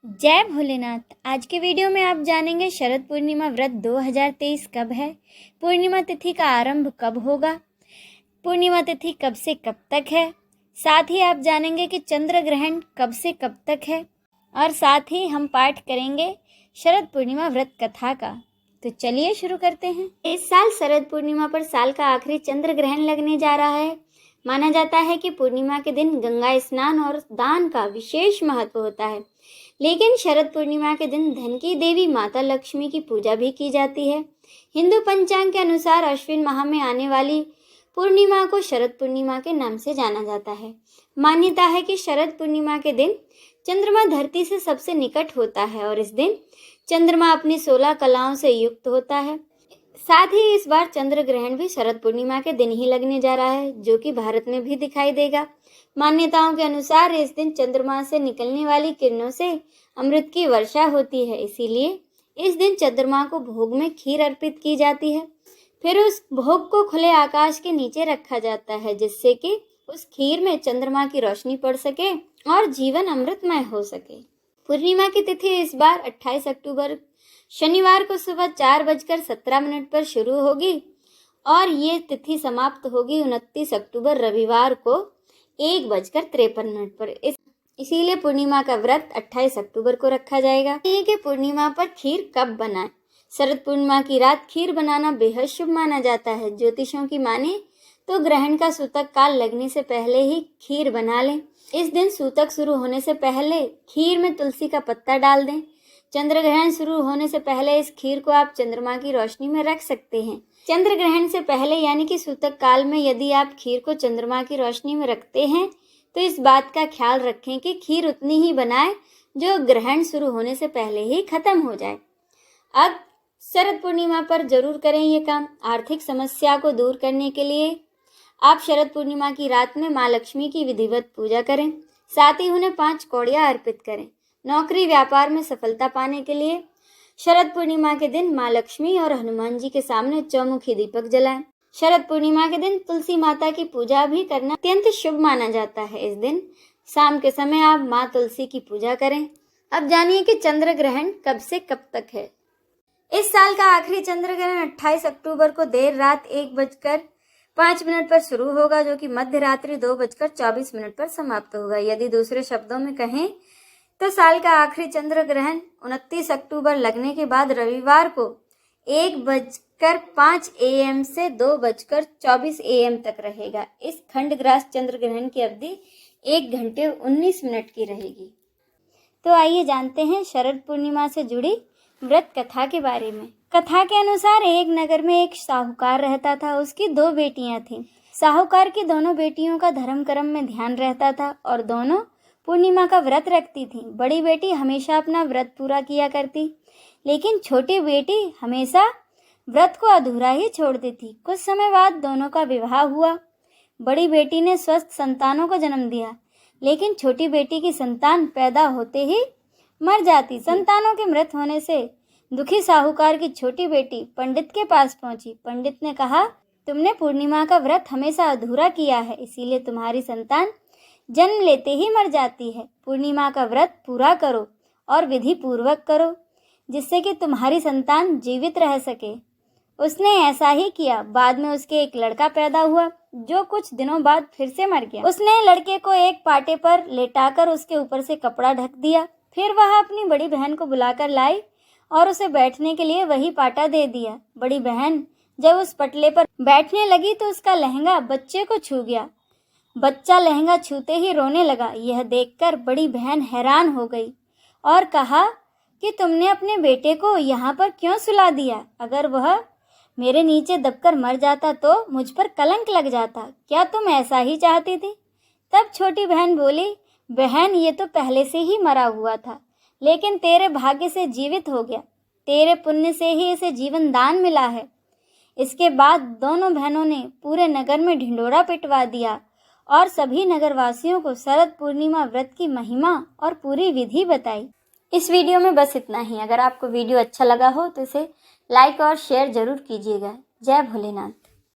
जय भोलेनाथ। आज के वीडियो में आप जानेंगे शरद पूर्णिमा व्रत 2023 कब है, पूर्णिमा तिथि का आरंभ कब होगा, पूर्णिमा तिथि कब से कब तक है। साथ ही आप जानेंगे कि चंद्र ग्रहण कब से कब तक है और साथ ही हम पाठ करेंगे शरद पूर्णिमा व्रत कथा का। तो चलिए शुरू करते हैं। इस साल शरद पूर्णिमा पर साल का आखिरी चंद्र ग्रहण लगने जा रहा है। माना जाता है कि पूर्णिमा के दिन गंगा स्नान और दान का विशेष महत्व होता है, लेकिन शरद पूर्णिमा के दिन धन की देवी माता लक्ष्मी की पूजा भी की जाती है। हिंदू पंचांग के अनुसार अश्विन माह में आने वाली पूर्णिमा को शरद पूर्णिमा के नाम से जाना जाता है। मान्यता है कि शरद पूर्णिमा के दिन चंद्रमा धरती से सबसे निकट होता है और इस दिन चंद्रमा अपनी 16 कलाओं से युक्त होता है। साथ ही इस बार चंद्र ग्रहण भी शरद पूर्णिमा के दिन ही लगने जा रहा है, जो कि भारत में भी दिखाई देगा। मान्यताओं के अनुसार इस दिन चंद्रमा से निकलने वाली किरणों से अमृत की वर्षा होती है, इसीलिए इस दिन चंद्रमा को भोग में खीर अर्पित की जाती है। फिर उस भोग को खुले आकाश के नीचे रखा जाता है, जिससे कि उस खीर में चंद्रमा की रोशनी पड़ सके और जीवन अमृतमय हो सके। पूर्णिमा की तिथि इस बार 28 अक्टूबर शनिवार को सुबह 4:17 पर शुरू होगी और ये तिथि समाप्त होगी 29 अक्टूबर रविवार को 1:53 पर। इसीलिए पूर्णिमा का व्रत 28 अक्टूबर को रखा जाएगा। ये कि पूर्णिमा पर खीर कब बनाएं। शरद पूर्णिमा की रात खीर बनाना बेहद शुभ माना जाता है। ज्योतिषों की माने तो ग्रहण का सूतक काल लगने से पहले ही खीर बना लें। इस दिन सूतक शुरू होने से पहले खीर में तुलसी का पत्ता डाल दें। चंद्र ग्रहण शुरू होने से पहले इस खीर को आप चंद्रमा की रोशनी में रख सकते हैं। चंद्र ग्रहण से पहले यानी कि सूतक काल में यदि आप खीर को चंद्रमा की रोशनी में रखते हैं तो इस बात का ख्याल रखें कि खीर उतनी ही बनाएं जो ग्रहण शुरू होने से पहले ही खत्म हो जाए। अब शरद पूर्णिमा पर जरूर करें ये काम। आर्थिक समस्या को दूर करने के लिए आप शरद पूर्णिमा की रात में माँ लक्ष्मी की विधिवत पूजा करें। साथ ही उन्हें 5 कौड़ियाँ अर्पित करें। नौकरी व्यापार में सफलता पाने के लिए शरद पूर्णिमा के दिन माँ लक्ष्मी और हनुमान जी के सामने चौमुखी दीपक जलाएं। शरद पूर्णिमा के दिन तुलसी माता की पूजा भी करना अत्यंत शुभ माना जाता है। इस दिन शाम के समय आप माँ तुलसी की पूजा करें। अब जानिए कि चंद्र ग्रहण कब से कब तक है। इस साल का आखिरी चंद्र ग्रहण 28 अक्टूबर को देर रात 1:05 पर शुरू होगा, जो कि मध्य रात्रि 2:24 पर समाप्त होगा। यदि दूसरे शब्दों में कहें तो साल का आखिरी चंद्र ग्रहण 29 अक्टूबर लगने के बाद रविवार को 1:05 AM से 2:24 AM तक रहेगा। इस खंडग्रास चंद्र ग्रहण की अवधि 1 घंटे 19 मिनट की रहेगी। तो आइए जानते हैं शरद पूर्णिमा से जुड़ी व्रत कथा के बारे में। कथा के अनुसार एक नगर में एक साहूकार रहता था। उसकी 2 बेटियां थीं। साहूकार की दोनों बेटियों का धर्म कर्म में ध्यान रहता था और दोनों पूर्णिमा का व्रत रखती थी। बड़ी बेटी हमेशा अपना व्रत पूरा किया करती, लेकिन छोटी बेटी हमेशा व्रत को अधूरा ही छोड़ देती। कुछ समय बाद दोनों का विवाह हुआ। बड़ी बेटी ने स्वस्थ संतानों को जन्म दिया, लेकिन छोटी बेटी की संतान पैदा होते ही मर जाती। संतानों के मृत होने से दुखी साहूकार की छोटी बेटी पंडित के पास पहुंची। पंडित ने कहा, तुमने पूर्णिमा का व्रत हमेशा अधूरा किया है, इसीलिए तुम्हारी संतान जन्म लेते ही मर जाती है। पूर्णिमा का व्रत पूरा करो और विधि पूर्वक करो, जिससे कि तुम्हारी संतान जीवित रह सके। उसने ऐसा ही किया। बाद में उसके एक लड़का पैदा हुआ, जो कुछ दिनों बाद फिर से मर गया। उसने लड़के को एक पाटे पर लेटाकर उसके ऊपर से कपड़ा ढक दिया। फिर वह अपनी बड़ी बहन को बुलाकर लाई और उसे बैठने के लिए वही पाटा दे दिया। बड़ी बहन जब उस पटले पर बैठने लगी तो उसका लहंगा बच्चे को छू गया। बच्चा लहंगा छूते ही रोने लगा। यह देखकर बड़ी बहन हैरान हो गई और कहा कि तुमने अपने बेटे को यहाँ पर क्यों सुला दिया? अगर वह मेरे नीचे दबकर मर जाता तो मुझ पर कलंक लग जाता। क्या तुम ऐसा ही चाहती थी? तब छोटी बहन बोली, बहन ये तो पहले से ही मरा हुआ था, लेकिन तेरे भाग्य से जीवित हो गया। तेरे पुण्य से ही इसे जीवन दान मिला है। इसके बाद दोनों बहनों ने पूरे नगर में ढिंढोरा पिटवा दिया और सभी नगरवासियों को शरद पूर्णिमा व्रत की महिमा और पूरी विधि बताई। इस वीडियो में बस इतना ही। अगर आपको वीडियो अच्छा लगा हो तो इसे लाइक और शेयर जरूर कीजिएगा। जय भोलेनाथ।